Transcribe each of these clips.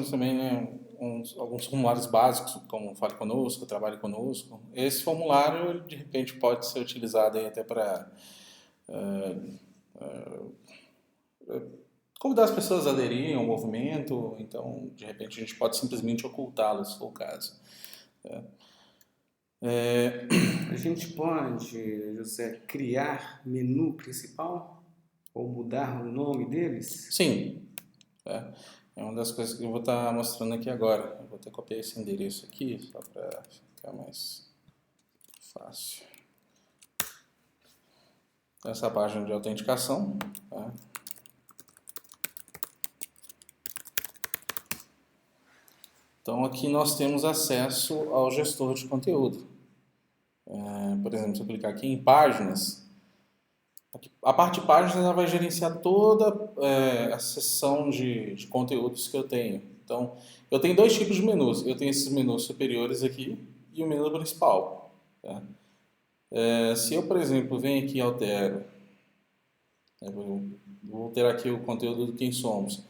temos também, né, alguns formulários básicos, como Fale Conosco, Trabalhe Conosco. Esse formulário, de repente, pode ser utilizado aí até para convidar as pessoas a aderirem ao movimento. Então, de repente, a gente pode simplesmente ocultá-lo, se for o caso. A gente pode, José, criar menu principal ou mudar o nome deles? Sim, é uma das coisas que eu vou estar mostrando aqui agora. Eu vou até copiar esse endereço aqui, só para ficar mais fácil. Essa página de autenticação. Tá? Então aqui nós temos acesso ao gestor de conteúdo. Por exemplo, se eu clicar aqui em páginas, a parte de páginas ela vai gerenciar toda a seção de conteúdos que eu tenho. Então, eu tenho dois tipos de menus. Eu tenho esses menus superiores aqui e o menu principal. Tá? Se eu, por exemplo, venho aqui e altero, vou alterar aqui o conteúdo do Quem Somos.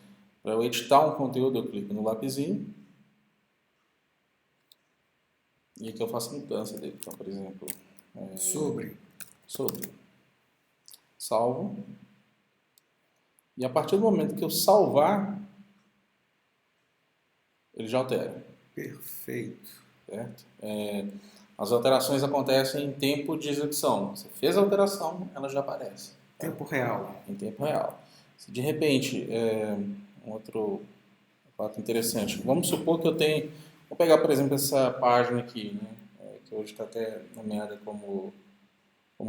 Para eu editar um conteúdo, eu clico no lapisinho e aqui eu faço a mudança dele. Então, por exemplo, sobre. Salvo. E a partir do momento que eu salvar, ele já altera. Perfeito. Certo? As alterações acontecem em tempo de execução. Você fez a alteração, ela já aparece. Tempo real. Em tempo real. Se de repente, um outro fato interessante, vamos supor que eu tenho, vou pegar por exemplo essa página aqui, né, que hoje está até nomeada como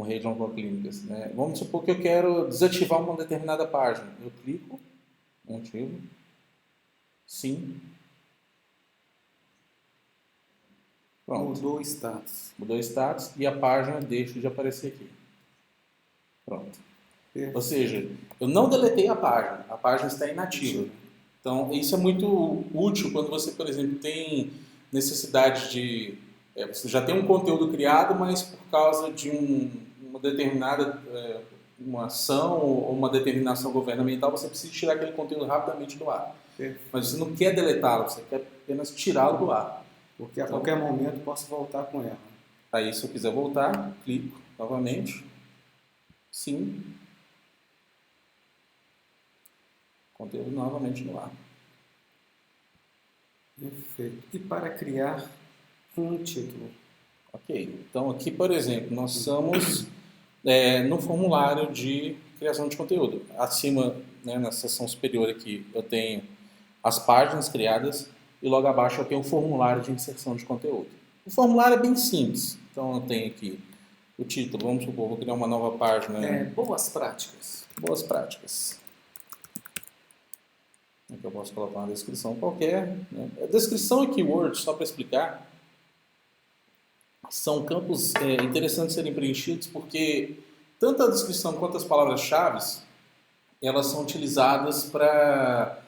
rede oncoclínicas, né? Vamos supor que eu quero desativar uma determinada página. Eu clico, ativo, sim. Pronto. Mudou o status. Mudou o status e a página deixa de aparecer aqui. Pronto. Ou seja, eu não deletei a página está inativa. Então, isso é muito útil quando você, por exemplo, tem necessidade de... você já tem um conteúdo criado, mas por causa de uma determinada uma ação ou uma determinação governamental, você precisa tirar aquele conteúdo rapidamente do ar. Mas você não quer deletá-lo, você quer apenas tirá-lo do ar. Porque a qualquer momento posso voltar com ela. Aí, se eu quiser voltar, clico novamente. Sim. Conteúdo novamente no ar. Perfeito. E para criar um título? Ok. Então, aqui, por exemplo, nós estamos no formulário de criação de conteúdo. Acima, né, na seção superior aqui, eu tenho as páginas criadas e logo abaixo eu tenho o formulário de inserção de conteúdo. O formulário é bem simples. Então, eu tenho aqui o título. Vamos supor, vou criar uma nova página. Boas práticas. Boas práticas. Aqui eu posso colocar uma descrição qualquer. Né? A descrição e keywords, só para explicar, são campos interessantes de serem preenchidos porque tanto a descrição quanto as palavras-chave elas são utilizadas para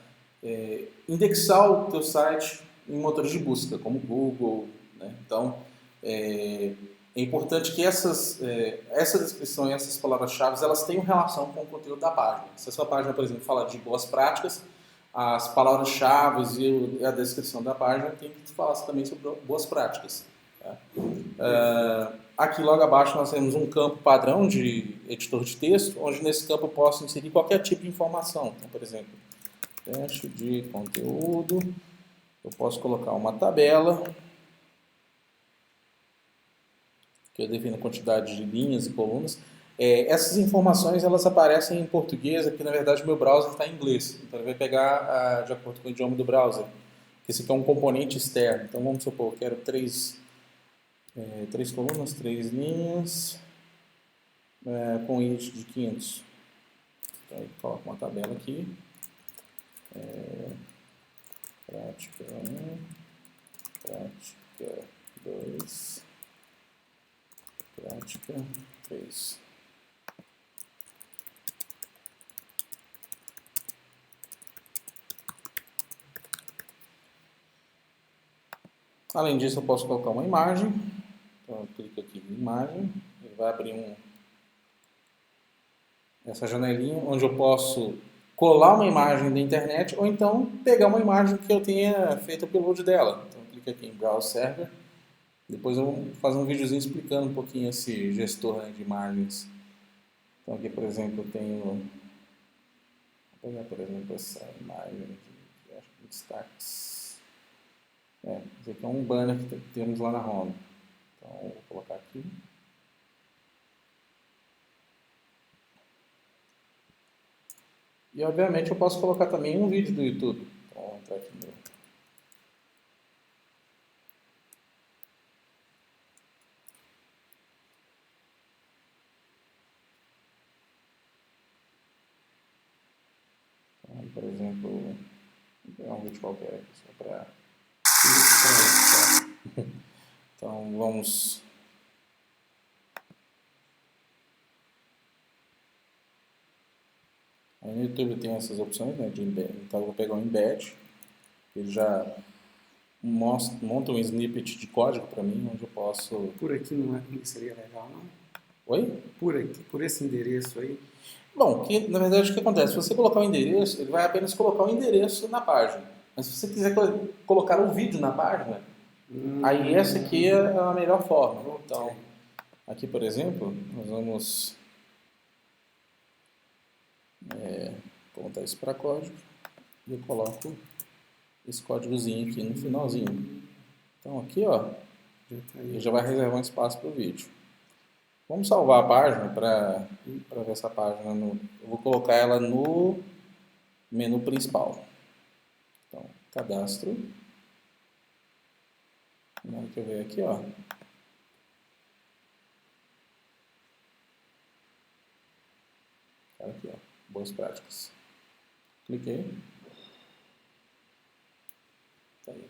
indexar o teu site em motores de busca, como Google. Né? Então, é importante que essa descrição e essas palavras-chave elas tenham relação com o conteúdo da página. Se a sua página, por exemplo, fala de boas práticas, as palavras-chave e a descrição da página tem que falar também sobre boas práticas. Tá? Aqui logo abaixo nós temos um campo padrão de editor de texto, onde nesse campo eu posso inserir qualquer tipo de informação. Então, por exemplo, teste de conteúdo, eu posso colocar uma tabela, que eu defino a quantidade de linhas e colunas. Essas informações elas aparecem em português, aqui na verdade o meu browser está em inglês, então ele vai pegar de acordo com o idioma do browser. Esse aqui é um componente externo, então vamos supor, eu quero três colunas, 3 linhas, com índice de 500. Então eu coloco uma tabela aqui, prática 1, prática 2, prática 3. Além disso, eu posso colocar uma imagem. Então, eu clico aqui em imagem. Ele vai abrir essa janelinha onde eu posso colar uma imagem da internet ou então pegar uma imagem que eu tenha feito o upload dela. Então, clica aqui em Browse Server. Depois eu vou fazer um videozinho explicando um pouquinho esse gestor, né, de imagens. Então aqui, por exemplo, eu tenho... Vou pegar, por exemplo, essa imagem aqui, que eu acho que destaques. Esse aqui é um banner que temos lá na home. Então, eu vou colocar aqui. E, obviamente, eu posso colocar também um vídeo do YouTube. Então, vou entrar aqui no... Então, por exemplo, vou pegar um vídeo qualquer aqui, só para ilustrar. Então, vamos... Aí no YouTube tem essas opções, né, de embed. Então eu vou pegar um embed, ele já monta um snippet de código para mim, onde eu posso... Por aqui não seria legal, não? Oi? Por aqui, por esse endereço aí? Bom, na verdade o que acontece? Se você colocar o endereço, ele vai apenas colocar o endereço na página. Mas se você quiser colocar o vídeo na página, aí essa aqui é a melhor forma. Então, aqui por exemplo, nós vamos... montar isso para código e eu coloco esse códigozinho aqui no finalzinho. Então aqui, ó, ele já vai reservar um espaço para o vídeo. Vamos salvar a página para ver essa página. Eu vou colocar ela no menu principal. Então, cadastro. Na hora que eu ver aqui, ó. Aqui, ó, boas práticas. Cliquei. Tá aí.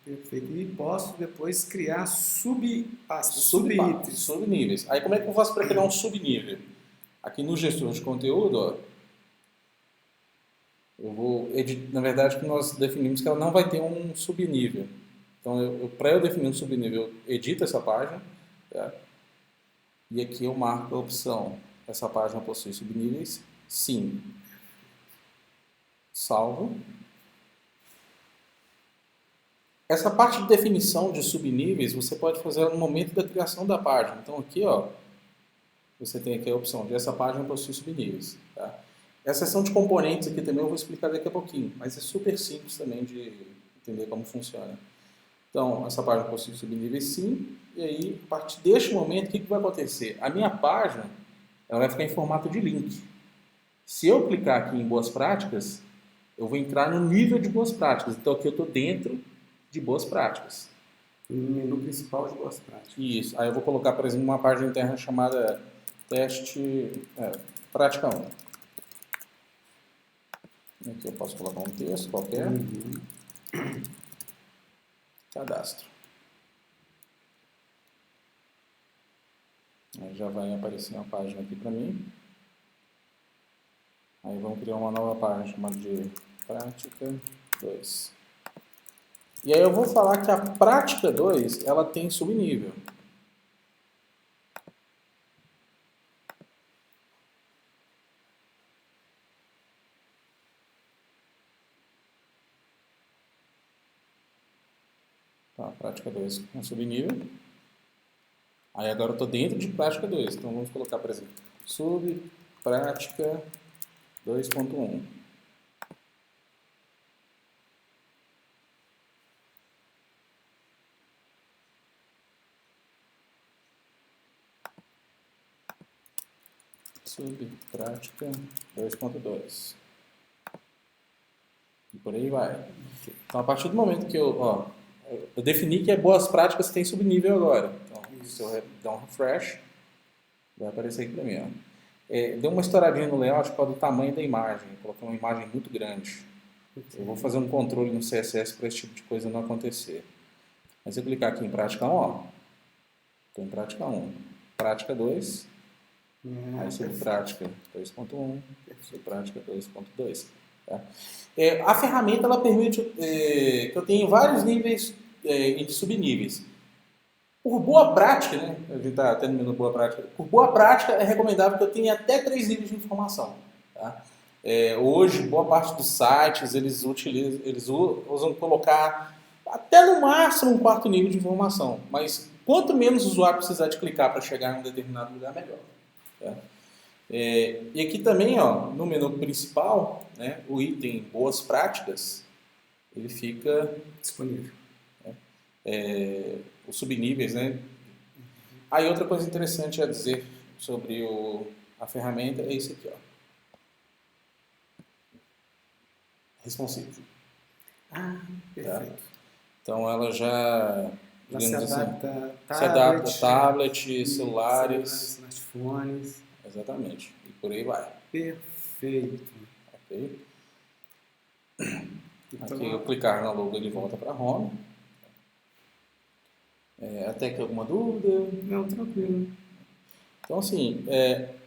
Perfeito. E posso depois criar subpastas, subníveis. Aí como é que eu faço para criar um subnível? Aqui no gestor de conteúdo, ó, eu vou editar, na verdade que nós definimos que ela não vai ter um subnível. Então para eu definir um subnível, eu edito essa página, tá? E aqui eu marco a opção, essa página possui subníveis? Sim. Salvo. Essa parte de definição de subníveis você pode fazer no momento da criação da página. Então aqui, ó, você tem aqui a opção de essa página possui subníveis. Tá? Essa seção de componentes aqui também eu vou explicar daqui a pouquinho, mas é super simples também de entender como funciona. Então, essa página possui subníveis sim, e aí, a partir deste momento, o que vai acontecer? A minha página ela vai ficar em formato de link. Se eu clicar aqui em Boas Práticas, eu vou entrar no nível de Boas Práticas. Então, aqui eu estou dentro de Boas Práticas. No menu principal de Boas Práticas. Isso. Aí eu vou colocar, por exemplo, uma página interna chamada Prática 1. Aqui eu posso colocar um texto qualquer. Cadastro. Aí já vai aparecer uma página aqui para mim. Aí vamos criar uma nova página chamada de Prática 2. E aí eu vou falar que a Prática 2 ela tem subnível. Tá, Prática 2 com subnível. Aí agora eu estou dentro de Prática 2. Então vamos colocar, por exemplo, Subprática 2.1. Subprática 2.2. E por aí vai. Então, a partir do momento que eu defini que boas práticas tem subnível agora. Então, se eu dar um refresh, vai aparecer aqui para mim. Ó. Deu uma estouradinha no layout por causa do tamanho da imagem. Coloquei uma imagem muito grande. Eu vou fazer um controle no CSS para esse tipo de coisa não acontecer. Mas se eu clicar aqui em prática 1, ó, estou em prática 1. Prática 2, aí sobre prática 2.1, sobre prática 2.2. Tá? A ferramenta ela permite que eu tenha vários níveis de subníveis. Por boa prática, né? A gente está terminando boa prática. Por boa prática, é recomendável que eu tenha até 3 níveis de informação. Tá? Hoje, boa parte dos sites, eles usam colocar até no máximo um quarto nível de informação. Mas quanto menos o usuário precisar de clicar para chegar em um determinado lugar, melhor. Tá? E aqui também, ó, no menu principal, né, o item Boas Práticas, ele fica disponível. Os subníveis, né? Aí outra coisa interessante a dizer sobre a ferramenta é isso aqui, ó. Responsive. Perfeito. Tá? Então ela já, digamos se adapta assim, se adapta a tablet, celulares, smartphones. Exatamente. E por aí vai. Perfeito. Ok? Aqui eu clicar na logo ele volta para home. Até que alguma dúvida? Não, tranquilo. Então, assim,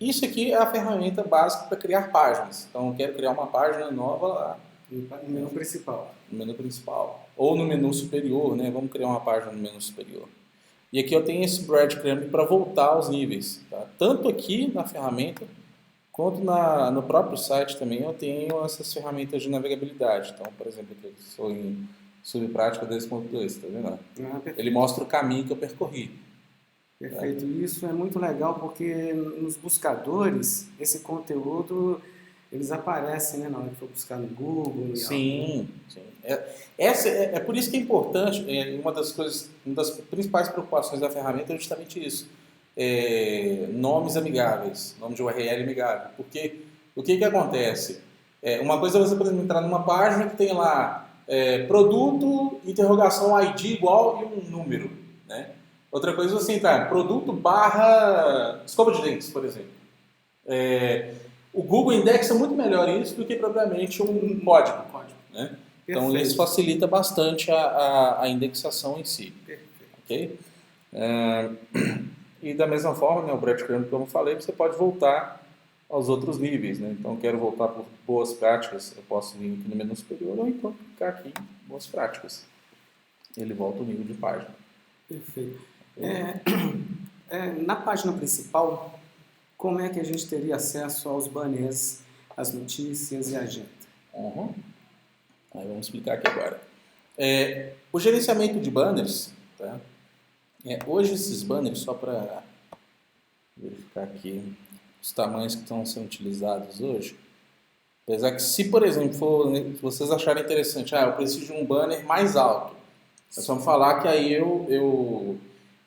isso aqui é a ferramenta básica para criar páginas. Então, eu quero criar uma página nova lá. No menu principal. No menu principal. Ou no menu superior, né? Vamos criar uma página no menu superior. E aqui eu tenho esse breadcrumb para voltar aos níveis. Tá? Tanto aqui na ferramenta, quanto no próprio site também eu tenho essas ferramentas de navegabilidade. Então, por exemplo, aqui eu estou em Subprática 2.2, tá vendo? Ele mostra o caminho que eu percorri. Perfeito. Isso é muito legal porque nos buscadores, esse conteúdo, eles aparecem, né, na hora que for buscar no Google. Sim. É por isso que é importante, uma das principais preocupações da ferramenta é justamente isso. Nomes amigáveis, nome de URL amigável. Porque o que acontece? Uma coisa é você, por exemplo, entrar numa página que tem lá produto, interrogação ID igual e um número, né? Outra coisa é você entrar produto barra escova de dentes, por exemplo. O Google indexa muito melhor isso do que propriamente um código. Né? Então isso facilita bastante a indexação em si. Okay? E da mesma forma, né, o breadcrumb, como eu falei, você pode voltar aos outros níveis. Né? Então quero voltar por boas práticas, eu posso vir aqui no menu superior ou então clicar aqui em boas práticas. Ele volta o nível de página. Perfeito. Na página principal, como é que a gente teria acesso aos banners, às notícias e à agenda? Aí vamos explicar aqui agora. O gerenciamento de banners, tá? Hoje esses banners, só para verificar aqui os tamanhos que estão sendo utilizados hoje, apesar que se, por exemplo, se vocês acharem interessante, eu preciso de um banner mais alto, é só me falar que aí eu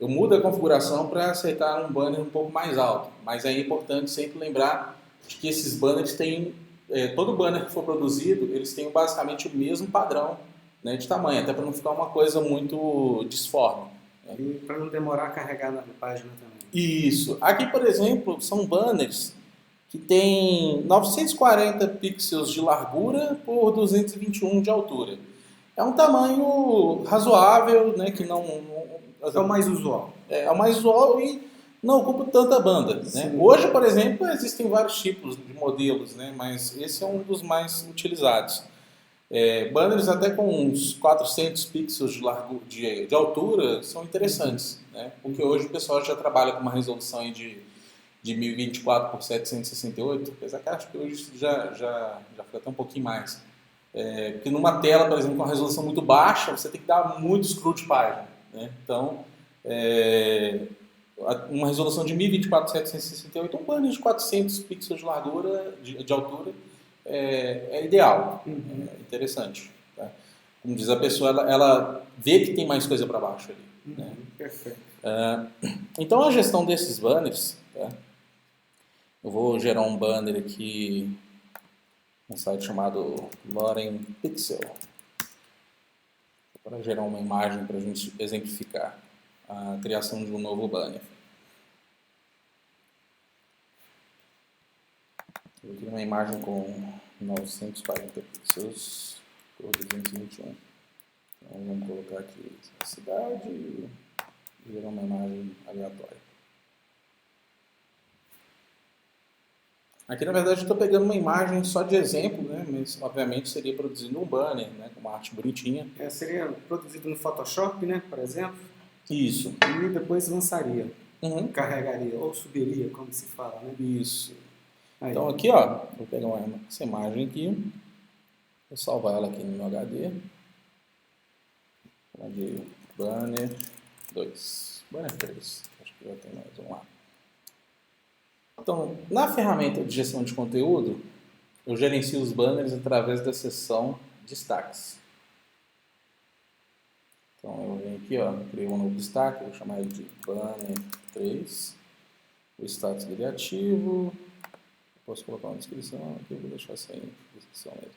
mudo a configuração para aceitar um banner um pouco mais alto. Mas é importante sempre lembrar de que esses banners têm, todo banner que for produzido, eles têm basicamente o mesmo padrão, né, de tamanho, até para não ficar uma coisa muito disforme. Né? E para não demorar a carregar na página também. Isso. Aqui, por exemplo, são banners que tem 940 pixels de largura por 221 de altura. É um tamanho razoável, né, que não é o mais usual. É o mais usual e não ocupa tanta banda. Né? Hoje, por exemplo, existem vários tipos de modelos, né, mas esse é um dos mais utilizados. Banners até com uns 400 pixels de altura são interessantes, né? Porque hoje o pessoal já trabalha com uma resolução aí de 1024 por 768, apesar que acho que hoje já fica até um pouquinho mais. Porque numa tela, por exemplo, com uma resolução muito baixa, você tem que dar muito scroll de página. Né? Então, uma resolução de 1024 por 768, um banner de 400 pixels de largura, de altura, é ideal, é interessante. Tá? Como diz a pessoa, ela vê que tem mais coisa para baixo ali. Né? Perfeito. Então a gestão desses banners, tá? Eu vou gerar um banner aqui no site chamado Loren Pixel para gerar uma imagem para a gente exemplificar a criação de um novo banner. Eu vou criar uma imagem com 940 pixels por 221. Então vamos colocar aqui a cidade e gerar uma imagem aleatória. Aqui na verdade eu estou pegando uma imagem só de exemplo, né? Mas obviamente seria produzindo um banner, né? Com uma arte bonitinha. Seria produzido no Photoshop, né? Por exemplo. Isso. E depois lançaria. Carregaria ou subiria, como se fala, né? Isso. Aí. Então aqui, ó, vou pegar essa imagem aqui, vou salvar ela aqui no meu HD. De banner 2, banner 3, acho que já tem mais um lá. Então, na ferramenta de gestão de conteúdo, eu gerencio os banners através da seção destaques. Então eu venho aqui, ó, criei um novo destaque, vou chamar ele de banner 3. O status dele é ativo. Posso colocar uma descrição aqui, vou deixar sem descrição mesmo.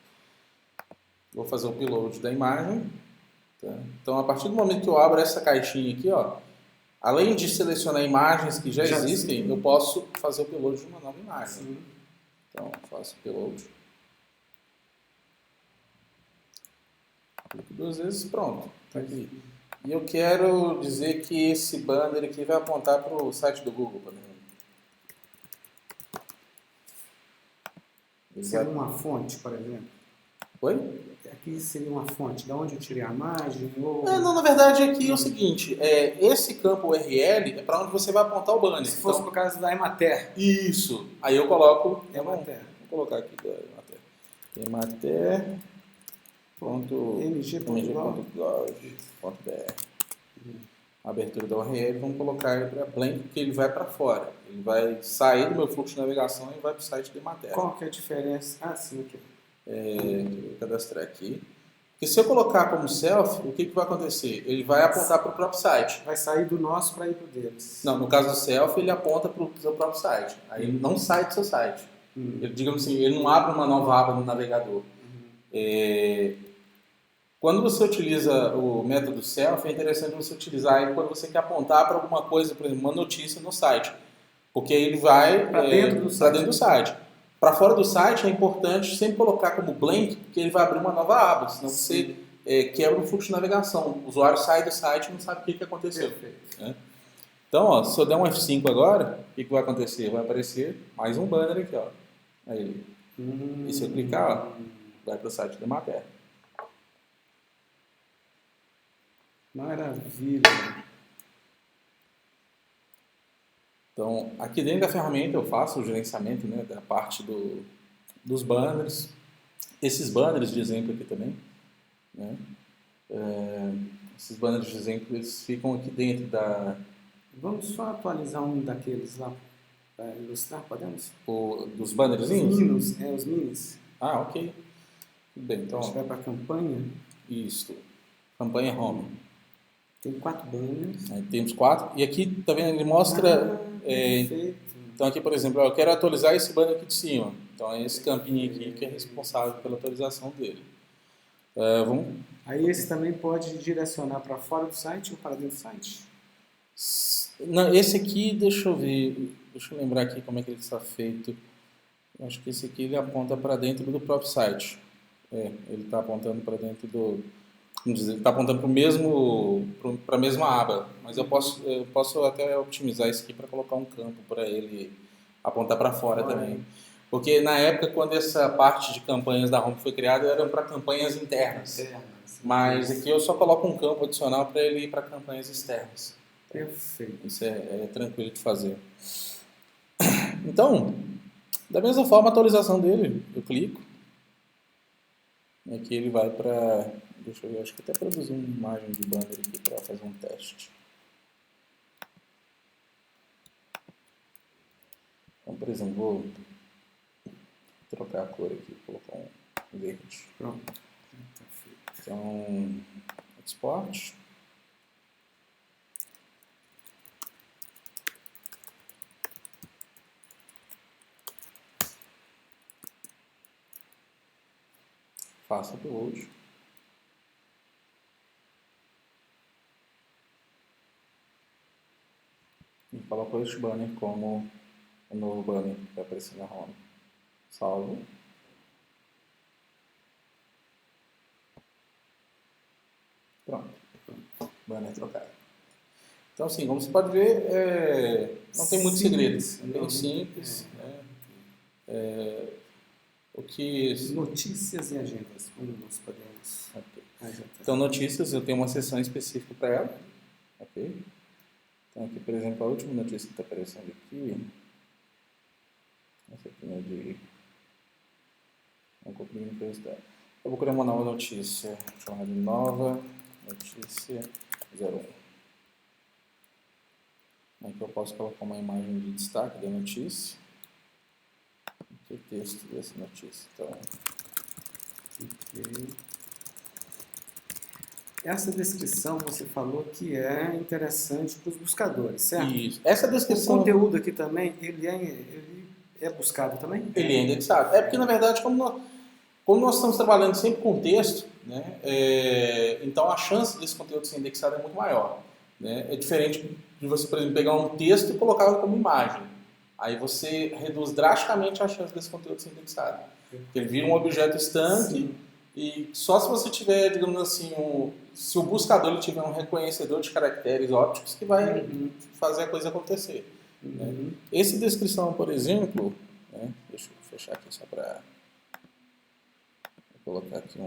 Vou fazer o upload da imagem. Tá? Então, a partir do momento que eu abro essa caixinha aqui, ó, além de selecionar imagens que já existem, eu posso fazer o upload de uma nova imagem. Sim. Então, faço o upload. Clico 2 vezes, pronto. Tá aqui. E eu quero dizer que esse banner aqui vai apontar para o site do Google, por exemplo. Seria uma fonte, por exemplo? Oi? Aqui seria uma fonte, da onde eu tirei a imagem? Ou... Não, na verdade aqui é o seguinte, esse campo URL é para onde você vai apontar o banner. Se fosse por causa da Emater. Isso. Aí eu coloco... Emater. Vou colocar aqui da Emater. Emater.mg.gov.br. Abertura da URL, vamos colocar ele para blank, porque ele vai para fora. Ele vai sair do meu fluxo de navegação e vai para o site da Emater. Qual que é a diferença? Ah, sim, aqui. Vou cadastrar aqui. Porque se eu colocar como self, o que vai acontecer? Ele vai apontar para o próprio site. Vai sair do nosso para ir para o deles. Não, no caso do self, ele aponta para o seu próprio site. Aí ele não sai do seu site. Ele, digamos assim, ele não abre uma nova aba no navegador. Quando você utiliza o método self, é interessante você utilizar ele quando você quer apontar para alguma coisa, por exemplo, uma notícia no site. Porque aí ele vai para dentro do site. Para fora do site é importante sempre colocar como blank, porque ele vai abrir uma nova aba, senão você quebra o fluxo de navegação. O usuário sai do site e não sabe o que aconteceu. Né? Então, ó, se eu der um F5 agora, o que vai acontecer? Vai aparecer mais um banner aqui. Ó. Aí. E se eu clicar, ó, vai para o site da Emater. Maravilha! Então, aqui dentro da ferramenta eu faço o gerenciamento, né, da parte dos banners. Esses banners de exemplo aqui também. Né? Esses banners de exemplo eles ficam aqui dentro da... Vamos só atualizar um daqueles lá para ilustrar, podemos? Dos bannerzinhos? Os minis. Ah, ok. Tudo bem, então... A gente vai para a campanha. Isso. Campanha Home. Tem 4 banners. Aí temos 4. E aqui, tá vendo, ele mostra... então aqui, por exemplo, eu quero atualizar esse banner aqui de cima. Então é esse campinho aqui que é responsável pela atualização dele. Aí esse também pode direcionar para fora do site ou para dentro do site? Não, esse aqui, deixa eu ver, deixa eu lembrar aqui como é que ele está feito. Eu acho que esse aqui ele aponta para dentro do próprio site. Ele está apontando para dentro do... Vamos dizer, ele está apontando para a mesma aba, mas eu posso até otimizar isso aqui para colocar um campo para ele apontar para fora também. Porque na época, quando essa parte de campanhas da Home foi criada, eram para campanhas internas. Mas aqui eu só coloco um campo adicional para ele ir para campanhas externas. Perfeito. Isso é tranquilo de fazer. Então, da mesma forma, a atualização dele, eu clico. E aqui ele vai para... Deixa eu ver, acho que até produzir uma imagem de banner aqui para fazer um teste. Então, por exemplo, vou trocar a cor aqui, vou colocar um verde. Pronto. Então, export. Faça o upload. E coloco este banner como o novo banner que vai aparecer na home. Salvo. Pronto. Banner trocado. Então, assim, como você pode ver, não tem muitos segredos. É bem simples. O que... Notícias e agendas, como nós podemos... Então, notícias, eu tenho uma seção específica para ela. Ok? Então, aqui, por exemplo, a última notícia que está aparecendo aqui, Essa aqui não é de... Não copia em curiosidade. Eu vou criar uma nova notícia. Chamar de nova notícia 01. Aqui eu posso colocar uma imagem de destaque da notícia. Aqui o texto dessa notícia. Então, Ok. Essa descrição você falou que é interessante para os buscadores, certo? isso. Essa O descrição... conteúdo aqui também, ele é buscado também? Ele é indexado. É porque, na verdade, como nós estamos trabalhando sempre com texto, né, então a chance desse conteúdo ser indexado é muito maior. Né? É diferente de você, por exemplo, pegar um texto e colocá-lo como imagem. Aí você reduz drasticamente a chance desse conteúdo ser indexado. Porque ele vira um objeto estanque. Sim. E só se você tiver, digamos assim, se o buscador ele tiver um reconhecedor de caracteres ópticos que vai fazer a coisa acontecer. Né? Esse descrição, por exemplo, né, deixa eu fechar aqui só para colocar aqui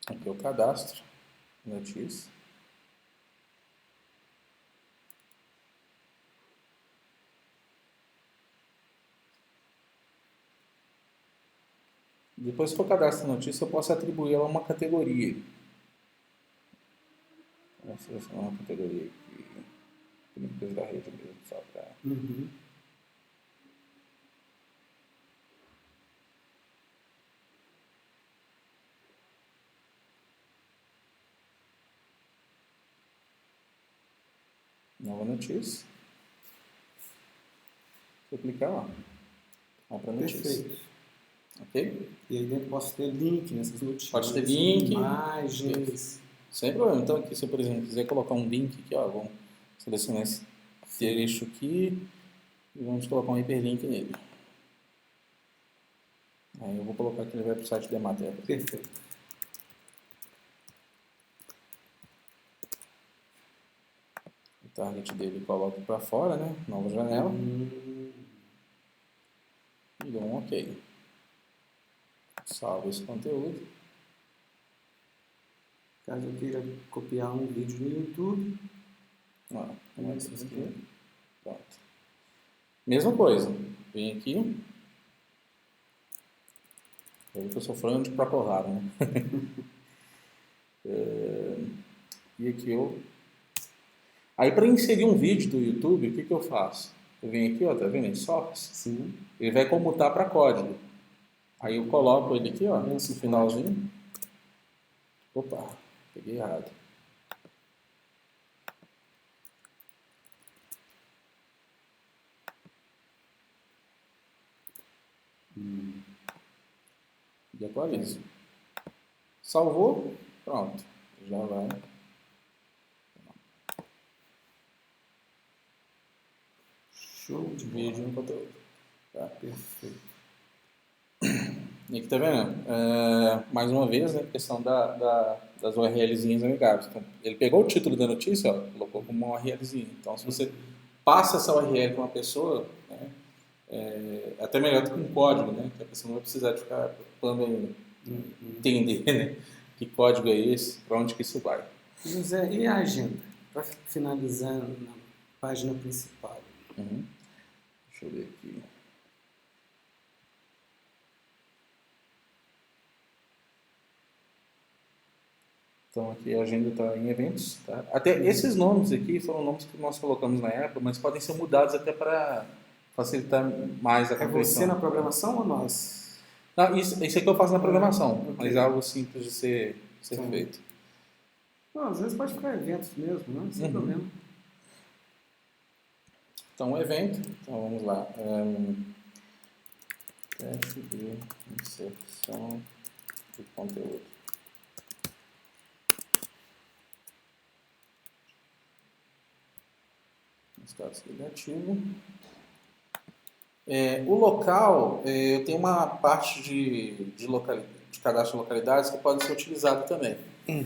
aqui é o cadastro, notícia. Depois que eu cadastro a notícia, eu posso atribuir ela a uma categoria. Vou selecionar uma categoria aqui, limpeza da rede mesmo, só para... Nova notícia. Vou clicar lá. Vai para notícia. Perfeito. Ok? E aí dentro posso ter link nessas notícias. Pode ter link. Imagens. Sem problema. Então aqui, se eu, por exemplo, quiser colocar um link aqui, ó, vamos selecionar esse trecho aqui e vamos colocar um hiperlink nele. Aí eu vou colocar que ele vai para o site da matéria. Perfeito. O target dele coloco para fora, né? Nova janela. E dou um OK. Salvo esse conteúdo. Caso eu queira copiar um vídeo no YouTube. Ó, como é que se escreve? Pronto. Mesma coisa. Vem aqui. Eu vi que eu sou fã de Procol Harum, né? E aqui eu... Aí para inserir um vídeo do YouTube, o que eu faço? Eu venho aqui, ó, tá vendo? Em Source. Sim. Ele vai comutar para código. Aí eu coloco ele aqui, ó, nesse finalzinho. Opa, peguei errado. E atualizo. Salvou, pronto. Já vai. Show de Vídeo no conteúdo. Tá. Perfeito. E aqui tá vendo? Mais uma vez, né, a questão das URLzinhas amigáveis. Então, ele pegou o título da notícia, ó, colocou como uma URLzinha. Então, se você passa essa URL para uma pessoa, né, é até melhor do que um código, né, que a pessoa não vai precisar de ficar preocupando em entender, né, que código é esse, para onde que isso vai. José, e a agenda? Para finalizar na página principal. Deixa eu ver aqui. Então aqui a agenda está em eventos. Tá? Até esses nomes aqui foram nomes que nós colocamos na época, mas podem ser mudados até para facilitar mais a compreensão. É você na programação ou nós? Não, isso aqui eu faço na programação, mas é algo simples de ser feito. Não, às vezes pode ficar eventos mesmo, não sem problema. Então, evento. Então, vamos lá. Teste de inserção de conteúdo. Status negativo. O local, eu tenho uma parte de cadastro de localidades que pode ser utilizado também.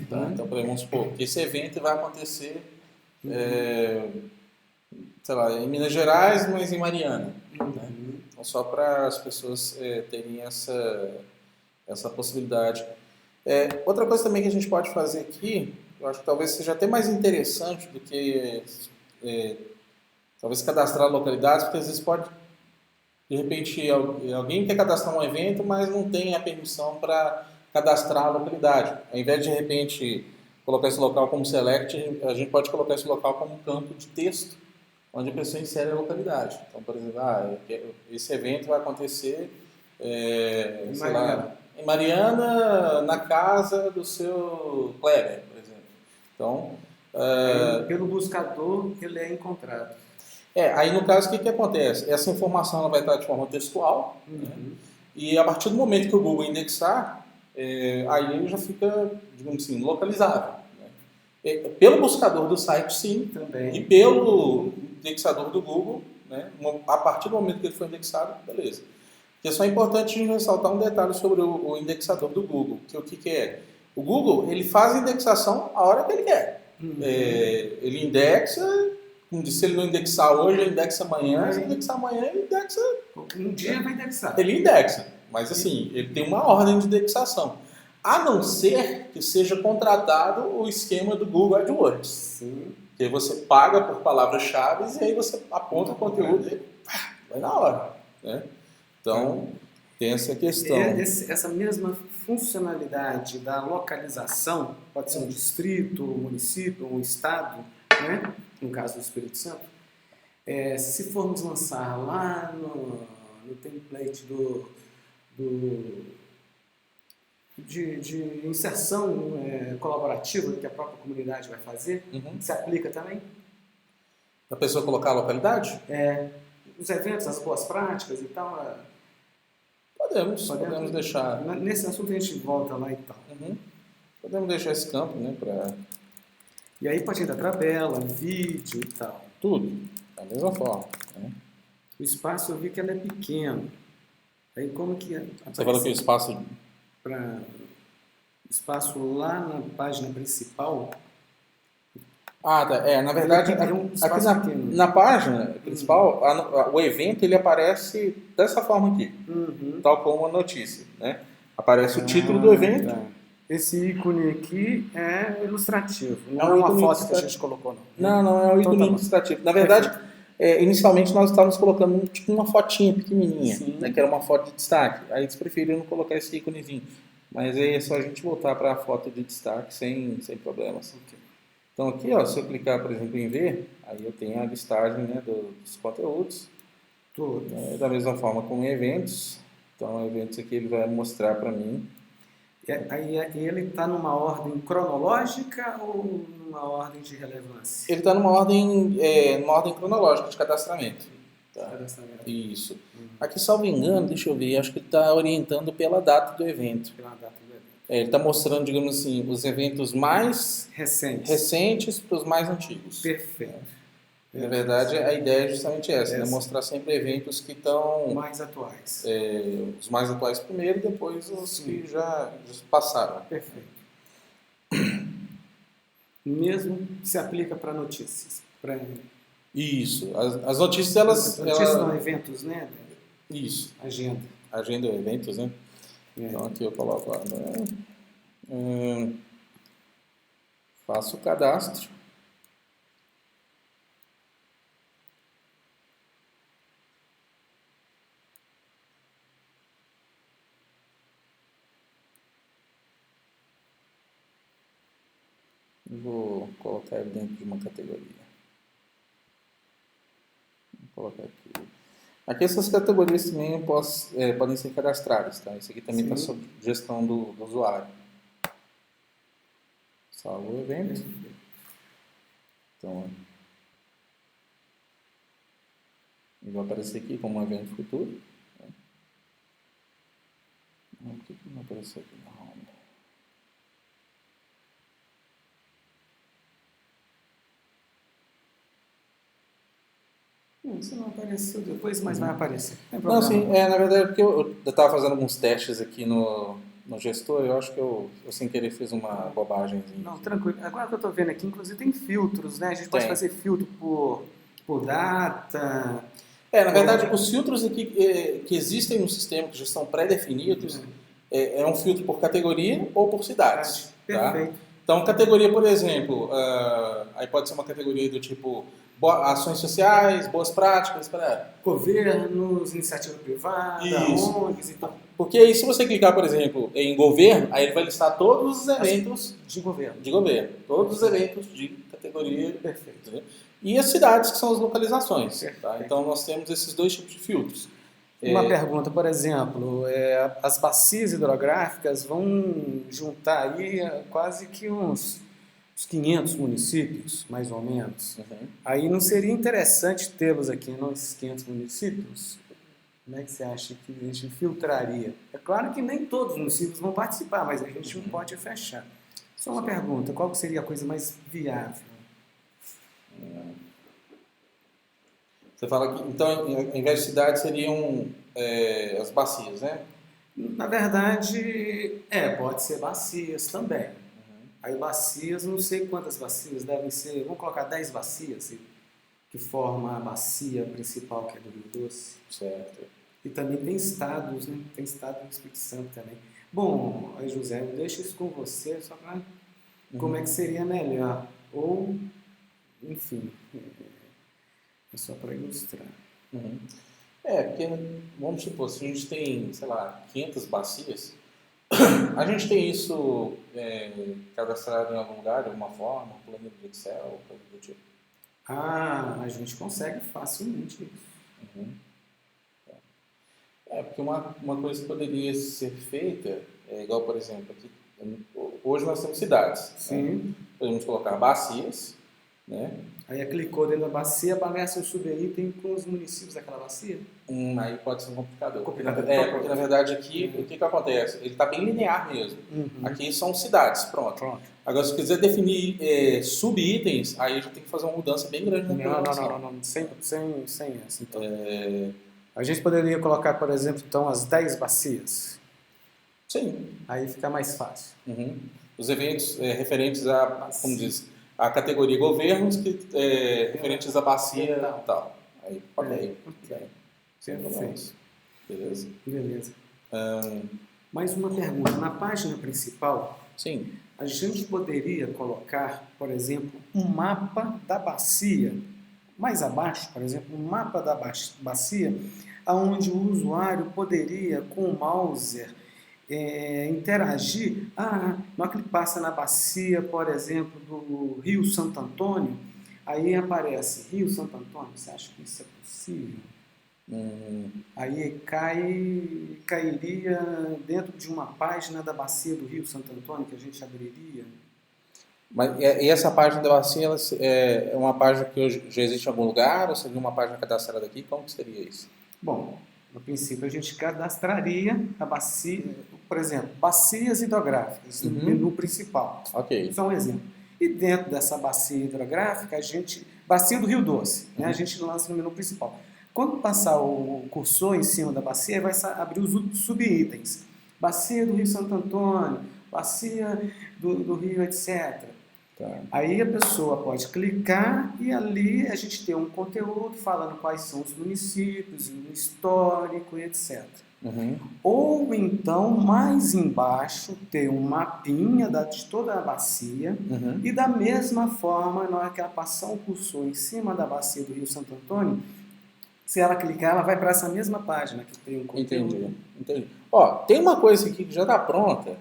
Tá? Então, por exemplo, vamos supor que esse evento vai acontecer, sei lá, em Minas Gerais, mas em Mariana. Né? Então, só para as pessoas terem essa possibilidade. Outra coisa também que a gente pode fazer aqui, eu acho que talvez seja até mais interessante do que talvez cadastrar localidades, porque às vezes pode, de repente, alguém quer cadastrar um evento, mas não tem a permissão para cadastrar a localidade. Ao invés de repente colocar esse local como select, a gente pode colocar esse local como um campo de texto, onde a pessoa insere a localidade. Então, por exemplo, esse evento vai acontecer sei lá, em Mariana, na casa do seu Kleber, por exemplo. Então, pelo buscador ele é encontrado. aí no caso, o que acontece? Essa informação ela vai estar de forma textual, né? E a partir do momento que o Google indexar, aí ele já fica, digamos assim, localizável. Né? Pelo buscador do site, sim, também. E pelo indexador do Google, né? A partir do momento que ele foi indexado, beleza. E é só importante a gente ressaltar um detalhe sobre o indexador do Google, que o que é? O Google, ele faz a indexação a hora que ele quer. Ele indexa, se ele não indexar hoje, ele indexa amanhã, se ele indexar amanhã, ele indexa... Um dia vai indexar. Ele indexa, mas assim, ele tem uma ordem de indexação. A não ser que seja contratado o esquema do Google AdWords. Sim. Que aí você paga por palavras-chave e aí você aponta o conteúdo e vai na hora, né? Então, tem essa questão. Essa mesma funcionalidade da localização, pode ser um distrito, um município, um estado, né? No caso do Espírito Santo, se formos lançar lá no template de inserção colaborativa que a própria comunidade vai fazer, se aplica também? A pessoa colocar a localidade? Os eventos, as boas práticas e tal... Podemos deixar. Nesse assunto a gente volta lá e tal. Podemos deixar esse campo, né? E aí pode ir da tabela, vídeo e tal. Tudo, da mesma forma. Né? O espaço eu vi que ela é pequeno. Aí como que você falou que o espaço... Espaço lá na página principal... tá. Na verdade, aqui na página principal, o evento ele aparece dessa forma aqui, tal como a notícia, né? Aparece o título do evento. Tá. Esse ícone aqui é ilustrativo, não é uma foto que a gente colocou, não. Não, é um ícone ilustrativo. Na verdade, inicialmente nós estávamos colocando tipo uma fotinha pequenininha, né, que era uma foto de destaque. Aí eles preferiram não colocar esse íconezinho. Mas aí é só a gente voltar para a foto de destaque sem problemas. Então aqui, se eu clicar, por exemplo, em ver, aí eu tenho a listagem, né, dos conteúdos. Tudo. Da mesma forma com eventos. Então, eventos aqui ele vai mostrar para mim. Aí ele está numa ordem cronológica ou numa ordem de relevância? Ele está numa ordem cronológica de cadastramento. Tá? Cadastramento. Isso. Aqui, salvo engano, deixa eu ver, acho que ele está orientando pela data do evento. Pela data do evento. Ele está mostrando, digamos assim, os eventos mais recentes para os mais antigos. Perfeito. Na verdade, a ideia é justamente essa, né? Mostrar sempre eventos que estão... mais atuais. Os mais atuais primeiro e depois os que já passaram. Perfeito. Mesmo se aplica para notícias. Isso. As notícias, elas... Notícias são eventos, né? Isso. Agenda. Agenda é eventos, né? Então aqui eu coloco lá, né? Faço o cadastro. Vou colocar ele dentro de uma categoria. Vou colocar aqui. Aqui essas categorias também podem ser cadastradas, tá? Isso aqui também está sob gestão do usuário. Salvo o evento. Então, ele vai aparecer aqui como um evento futuro. Por que não apareceu aqui na home? Isso não apareceu depois, mas vai aparecer. Não, sim, na verdade, porque eu estava fazendo alguns testes aqui no gestor, eu acho que eu sem querer fiz uma bobagem. Não, tranquilo. Agora que eu estou vendo aqui, inclusive tem filtros, né? A gente pode fazer filtro por data. Na verdade, os filtros aqui que existem no sistema, que já estão pré-definidos, é um filtro por categoria ou por cidades. Tá? Perfeito. Então, categoria, por exemplo, aí pode ser uma categoria do tipo ações sociais, boas práticas, Governos, iniciativa privada, Isso. ONGs e tal. Porque aí, se você clicar, por exemplo, em governo, aí ele vai listar todos os eventos de governo. Todos os eventos de categoria. Perfeito. Né? E as cidades, que são as localizações. Tá? Então, nós temos esses dois tipos de filtros. Uma pergunta, por exemplo, as bacias hidrográficas vão juntar aí quase que uns 500 municípios, mais ou menos. Uhum. Aí não seria interessante tê-los aqui nesses 500 municípios? Como é que você acha que a gente filtraria? É claro que nem todos os municípios vão participar, mas a gente não pode fechar. Só uma pergunta, qual seria a coisa mais viável? Você fala que, então, em vez de cidades, seriam as bacias, né? Na verdade, pode ser bacias também. Aí bacias, não sei quantas bacias devem ser, vamos colocar 10 bacias, que formam a bacia principal, que é do Rio Doce. Certo. E também tem estados, né? Tem estado do Espírito Santo também. Bom, aí José, eu deixo isso com você, só para como é que seria melhor. Ou, enfim, é só para ilustrar. Uhum. Porque, vamos supor, se a gente tem, sei lá, 500 bacias, a gente tem isso cadastrado em algum lugar, de alguma forma, planilha de Excel, coisa do tipo. A gente consegue facilmente isso. Uhum. Porque uma coisa que poderia ser feita, igual, por exemplo, aqui, hoje nós temos cidades. Sim. Né? Podemos colocar bacias, né? Aí clicou dentro da bacia, aparece um subitem com os municípios daquela bacia? Aí pode ser um complicador. Porque na verdade aqui, o que acontece? Ele está bem linear mesmo. Uhum. Aqui são cidades, pronto. Agora, se quiser definir subitens, aí já tem que fazer uma mudança bem grande na programação. Não. Sem essa, então. A gente poderia colocar, por exemplo, então, as 10 bacias. Sim. Aí fica mais fácil. Uhum. Os eventos referentes a, como diz, a categoria governos, referentes à bacia e tal. Aí, ok. Sem problemas. Beleza. Mais uma pergunta. Na página principal, sim, a gente poderia colocar, por exemplo, um mapa da bacia. Mais abaixo, por exemplo, um mapa da bacia, onde o usuário poderia, com o mouse, interagir. Na hora que ele passa na bacia, por exemplo, do Rio Santo Antônio, aí aparece Rio Santo Antônio. Você acha que isso é possível? Aí cairia dentro de uma página da bacia do Rio Santo Antônio que a gente abriria. Mas e essa página da bacia é uma página que hoje já existe em algum lugar ou seria uma página cadastrada aqui? Como que seria isso? Bom, no princípio a gente cadastraria a bacia, por exemplo, bacias hidrográficas no menu principal. Ok. Só um exemplo. E dentro dessa bacia hidrográfica, bacia do Rio Doce, né, a gente lança no menu principal. Quando passar o cursor em cima da bacia, vai abrir os subitens. Bacia do Rio Santo Antônio, bacia do Rio, etc. Tá. Aí a pessoa pode clicar e ali a gente tem um conteúdo falando quais são os municípios, o histórico e etc. Ou então, mais embaixo, tem um mapinha de toda a bacia e da mesma forma, na hora que ela passar o cursor em cima da bacia do Rio Santo Antônio, se ela clicar, ela vai para essa mesma página que tem um conteúdo. Entendi. Ó, tem uma coisa aqui que já está pronta,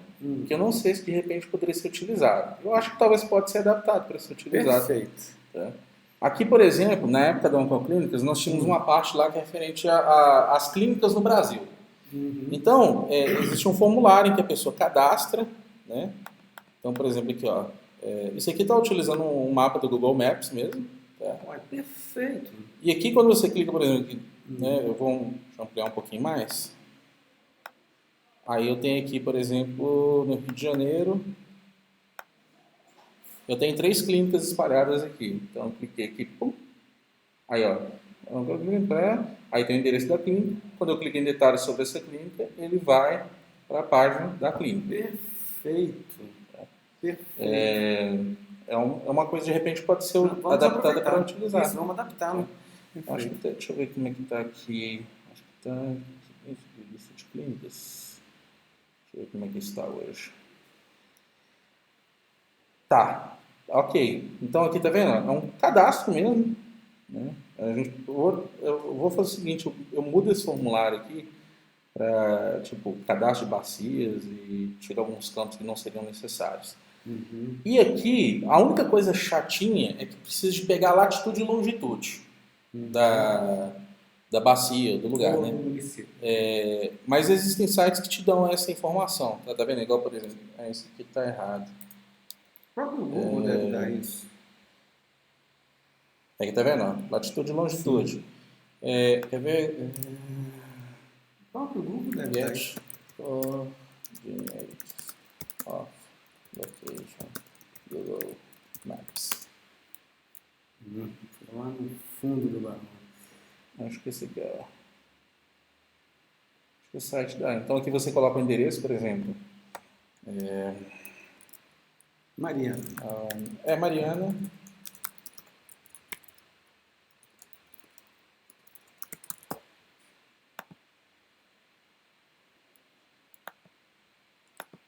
que eu não sei se de repente poderia ser utilizado. Eu acho que talvez pode ser adaptado para ser utilizado. Perfeito. Tá? Aqui, por exemplo, na época da Oncoclínicas, nós tínhamos uma parte lá que é referente às clínicas no Brasil. Então, existe um formulário em que a pessoa cadastra, né? Então, por exemplo, aqui, ó, isso aqui está utilizando um mapa do Google Maps mesmo. Tá? Perfeito. E aqui, quando você clica, por exemplo, aqui, né, eu vou ampliar um pouquinho mais. Aí eu tenho aqui, por exemplo, no Rio de Janeiro, eu tenho 3 clínicas espalhadas aqui. Então, eu cliquei aqui, pum. Aí, ó, aí tem o endereço da clínica. Quando eu clico em detalhes sobre essa clínica, ele vai para a página da clínica. Perfeito. É uma coisa, de repente, pode ser adaptada para utilizar. Isso, vamos adaptar. Acho que deixa eu ver como é que está aqui. Acho que está lista de clínicas. Deixa eu ver como é que está hoje. Tá, ok. Então aqui tá vendo? É um cadastro mesmo, né? Eu vou fazer o seguinte, eu mudo esse formulário aqui para tipo cadastro de bacias e tirar alguns campos que não seriam necessários. Uhum. E aqui, a única coisa chatinha é que precisa de pegar a latitude e longitude da bacia, do lugar, Ou né? do município. Mas existem sites que te dão essa informação, tá vendo? Igual, por exemplo, esse aqui tá errado. O próprio Google deve dar isso. Aqui tá vendo? Ó? Latitude e longitude. Quer ver? O próprio Google deve dar Get isso. coordinate of location Google Maps. Lá no fundo do barro. Acho que esse aqui é. Acho que o site dá. Então aqui você coloca o endereço, por exemplo. Mariana. Mariana.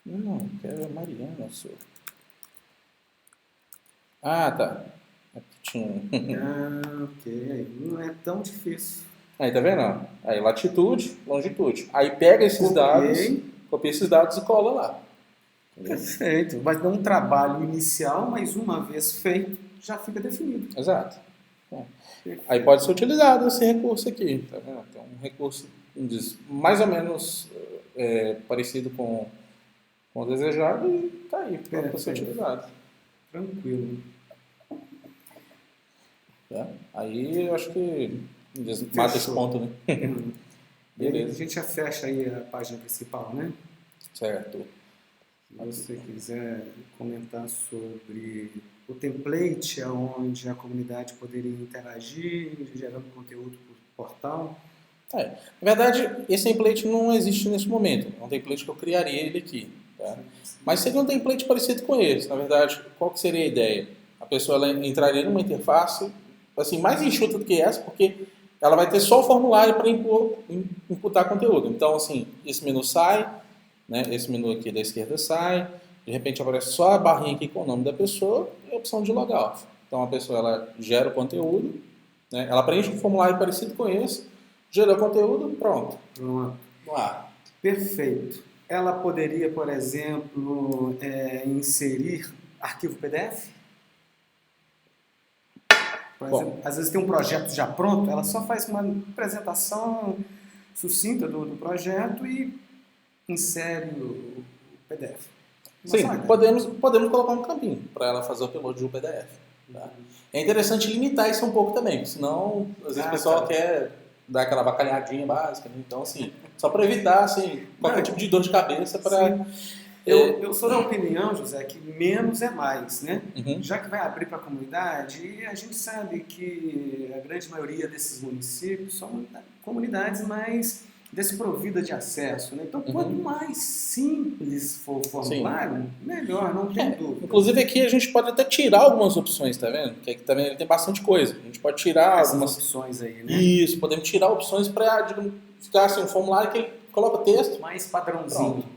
Não, quero é Mariana, sou. Ah, tá. Aqui tinha um. Ok. Não é tão difícil. Aí, tá vendo? Ó? Aí, latitude, longitude. Aí pega esses dados, copia esses dados e cola lá. Perfeito. Vai dar um trabalho inicial, mas uma vez feito, já fica definido. Exato. Aí pode ser utilizado esse recurso aqui. Tá vendo? Tem um recurso mais ou menos parecido com o desejado e tá aí, pode ser utilizado. Tranquilo. Tá? Aí eu acho que mata esse ponto, né? Beleza. A gente já fecha aí a página principal, né? Certo. Se você quiser comentar sobre o template onde a comunidade poderia interagir, gerando conteúdo por portal. Na verdade, esse template não existe nesse momento. É um template que eu criaria ele aqui. Tá? Mas seria um template parecido com esse. Na verdade, qual que seria a ideia? A pessoa ela entraria numa interface assim, mais enxuta do que essa, porque ela vai ter só o formulário para imputar conteúdo. Então, assim, esse menu sai, né? Esse menu aqui da esquerda sai, de repente aparece só a barrinha aqui com o nome da pessoa e a opção de logout. Então, a pessoa ela gera o conteúdo, né? Ela preenche um formulário parecido com esse, gerou conteúdo, pronto. Pronto. No ar. Perfeito. Ela poderia, por exemplo, inserir arquivo PDF? Por exemplo, às vezes tem um projeto já pronto, ela só faz uma apresentação sucinta do projeto e insere o PDF. Sim, podemos colocar um campinho para ela fazer o upload de um PDF. Tá? É interessante limitar isso um pouco também, senão às vezes o pessoal quer dar aquela bacalhadinha básica, né? Então assim, só para evitar assim, qualquer tipo de dor de cabeça para... Eu sou da opinião, José, que menos é mais, né? Uhum. Já que vai abrir para a comunidade, e a gente sabe que a grande maioria desses municípios são comunidades mais desprovidas de acesso, né? Então, quanto mais simples for o formulário, melhor, não tem dúvida. Inclusive aqui a gente pode até tirar algumas opções, tá vendo? Porque aqui também ele tem bastante coisa. A gente pode tirar algumas opções aí, né? Isso, podemos tirar opções para ficar assim, um formulário que ele coloca texto. Mais padrãozinho. Pronto.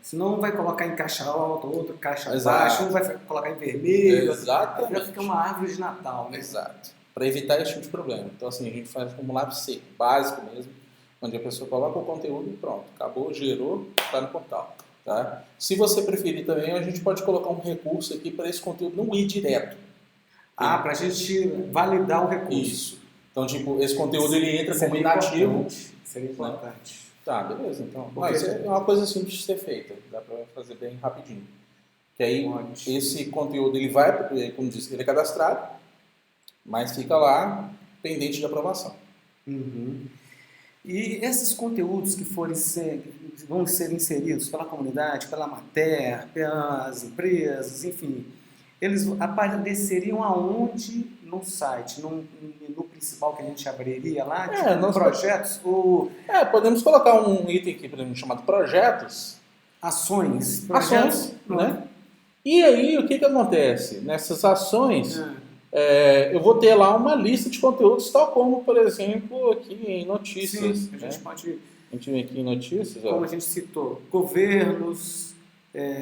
Senão vai colocar em caixa alta, outro caixa baixa, um vai colocar em vermelho. Exatamente. Vai ficar uma árvore de Natal, né? Exato. Para evitar esse tipo de problema. Então assim, a gente faz um formulário seco, básico mesmo, onde a pessoa coloca o conteúdo e pronto, acabou, gerou, está no portal. Tá? Se você preferir também, a gente pode colocar um recurso aqui para esse conteúdo não ir direto. Para a gente validar o recurso. Isso. Então, tipo, esse conteúdo ele entra como inativo. Seria importante. Tá, beleza. Então, mas é uma coisa simples de ser feita. Dá para fazer bem rapidinho. Que aí, esse conteúdo ele vai, como disse, ele é cadastrado, mas fica lá pendente de aprovação. Uhum. E esses conteúdos que vão ser inseridos pela comunidade, pela Mater, pelas empresas, enfim, eles apareceriam aonde no site, no menu principal que a gente abriria lá, projetos? Podemos colocar um item aqui, por exemplo, chamado projetos. Ações. Ações, né? E aí, o que acontece? Nessas ações... eu vou ter lá uma lista de conteúdos, tal como, por exemplo, aqui em notícias. Sim, a gente pode A gente vem aqui em notícias, ó. Como a gente citou, governos,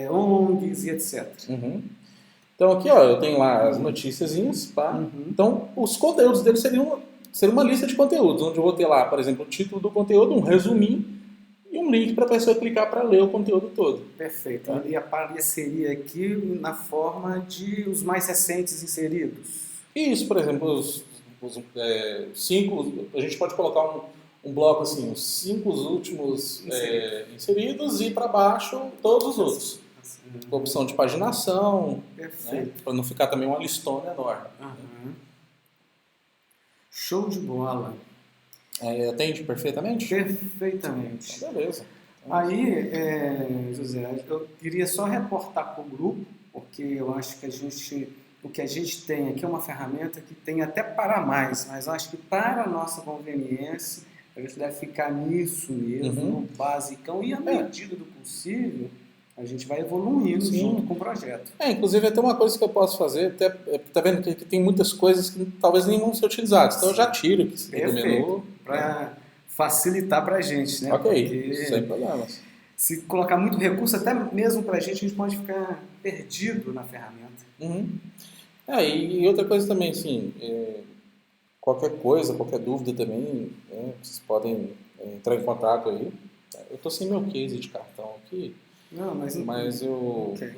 ONGs e etc. Uhum. Então aqui, ó, eu tenho lá as noticiazinhas, tá? Uhum. Então os conteúdos deles seriam uma lista de conteúdos, onde eu vou ter lá, por exemplo, o título do conteúdo, um resuminho e um link para a pessoa clicar para ler o conteúdo todo. Perfeito. Tá. Ele apareceria aqui na forma de os mais recentes inseridos. Isso, por exemplo, os 5, a gente pode colocar um bloco assim, os 5 últimos inseridos e para baixo todos os outros. Com opção de paginação, Perfeito. né, para não ficar também uma listona enorme. Uhum. Show de bola. Atende perfeitamente? Perfeitamente. Então, beleza. Aí, José, eu queria só reportar para o grupo, porque eu acho que o que a gente tem aqui é uma ferramenta que tem até para mais, mas eu acho que para a nossa conveniência, a gente deve ficar nisso mesmo, no basicão, e à medida do possível, a gente vai evoluindo junto com o projeto. Inclusive, até uma coisa que eu posso fazer, tá vendo que tem muitas coisas que talvez nem vão ser utilizadas, então eu já tiro aqui do menu. Para facilitar para a gente, né? Ok, porque sem problemas. Se colocar muito recurso, até mesmo para a gente pode ficar perdido na ferramenta. Uhum. E outra coisa também, assim, qualquer coisa, qualquer dúvida também, vocês podem entrar em contato aí. Eu tô sem meu case de cartão aqui. Não, mas eu... Okay.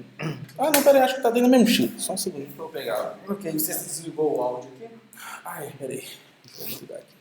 Não, peraí, acho que tá dentro da minha mochila. Só um segundo pra eu pegar. Ok, você desligou o áudio aqui? Peraí. Deixa eu desligar aqui.